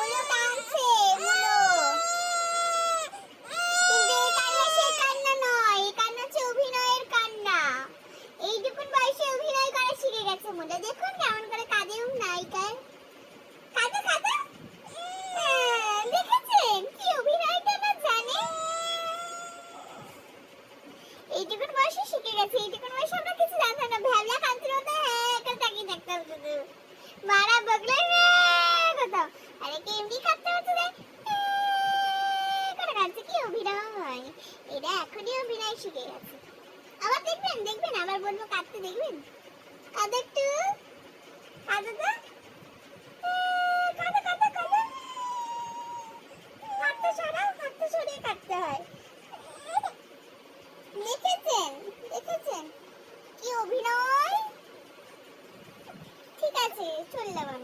মুলো কাঁদছে, মুলো। কিন্তু এই কান্না সেই কান্না নয়, এই কান্না হচ্ছে অভিনয়ের কান্না। এইটুকুন বয়সে অভিনয় করা শিখে গেছে মুলো। দেখুন কেমন করে কাঁদেও নায়িকায়। কাঁদে কাঁদে। দেখেছেন কি অভিনয়টা না জানে। এইটুকুন বয়সে শিখে গেছে। এইটুকুন বয়সে আমরা কিছু জানতাম না। ভ্যাবলা কাঁদছিল তো হ্যাঁ করে তাকিয়ে থাকতাম শুধু। মারা বগলে কোথাও। আরে কি এমনি কাঁদতে হচ্ছে রে। করে কাঁদছে কি অভিনয়। এরা এখনই অভিনয় শিখে গেছে। আবার দেখবেন দেখবেন আবার বলবো কাঁদতে দেখবেন। কাঁদে একটু। কাঁদে তো। কাঁদে কাঁদে কাঁদে। হাতটা সরাও, হাতটা সরিয়ে কাঁদতে হয়। দেখেছেন দেখেছেন কি অভিনয়। ঠিক আছে চললাম আমি।